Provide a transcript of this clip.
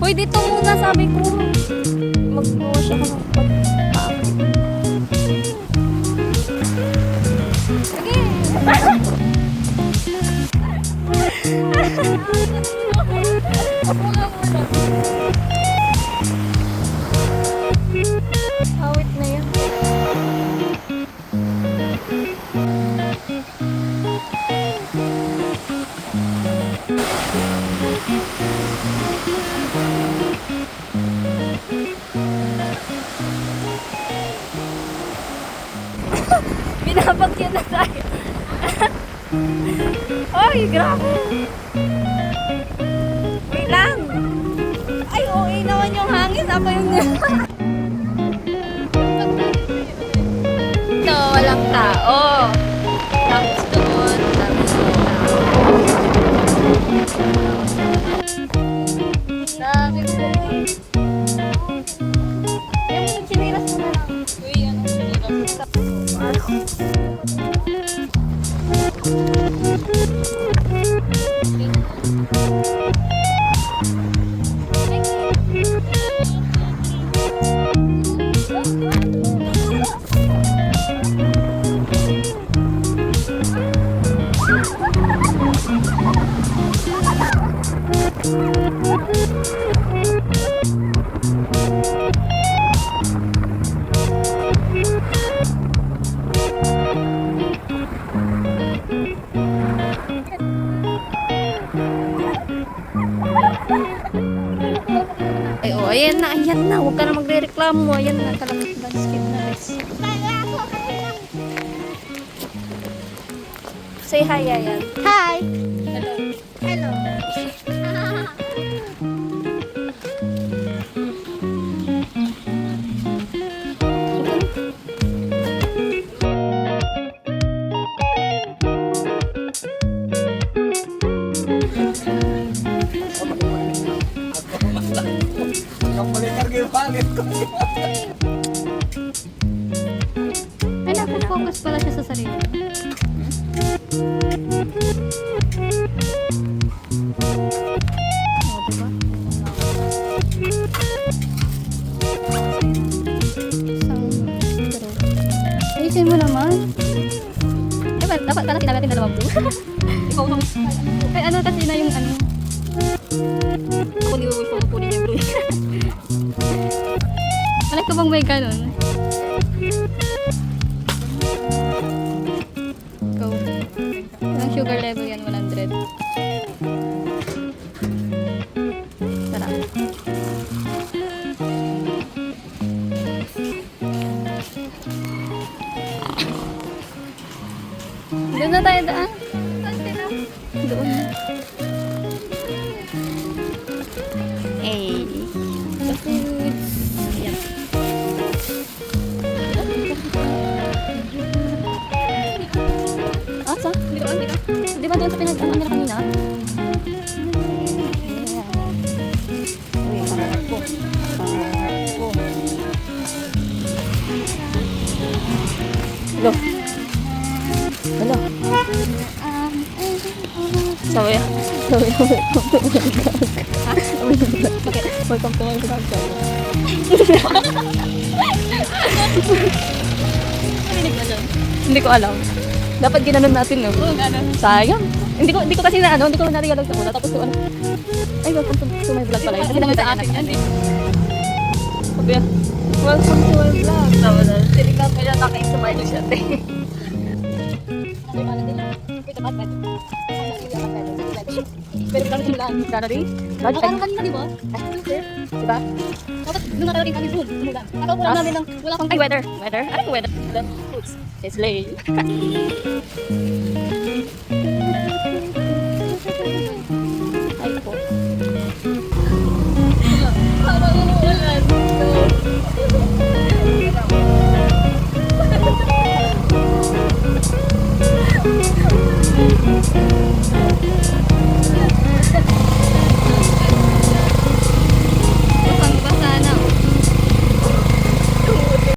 Uy, dito muna sabi ko. Mag-wash ako ng pagpapit. Sige. Awit na yan. Binabagyan na tayo. Ay, grabe. Wait lang. Ay, okay naman yung hangin. Ako yung... Ito, walang tao. Tapos doon, tapos doon. Dami ko. Yung chinilas mo na lang. Uy, anong chinilas? Ay, oh, ayan na, ayan na. Huwag ka na magre-reklamo. Ayan na, landscape na guys. Say hi, ayan. Hi! Hello. Hello. Ay, nakafocus pala siya sa sarili. Ayusin mo naman. Dapat pala sinabi natin dalawang blue. Ikaw naman. Ay, ano kasi na yung ano. Ako di mo gusto kunin yung blue. Alam ko bang may ganun? Go. Ang sugar level yan, 100. Sarap. Doon na tayo daan. Doon. Eh. Yan. Ah, sa? Di ba doon sa pinag-ano nila kanina? Uy, marako. Hello. Hello. Sabi, welcome to my vlog. Hindi ko alam. Dapat ginanon natin, no? Sayang. Hindi ko kasi na ano, hindi ko na-realize ako. Tapos ko ano. Ay, welcome to my vlog pala. Kasi naman sa atin yan eh. Sabi, welcome to my vlog. Silikap ko yan, naka-smile siya. Pero kami simulaan. Saturday? Lodge time? Kanina, di ba? Diba? Dapat doon na tayo rin kami doon. Nakaupo lang namin ng wala kang... Ay, weather. Weather? Ano weather? It's late.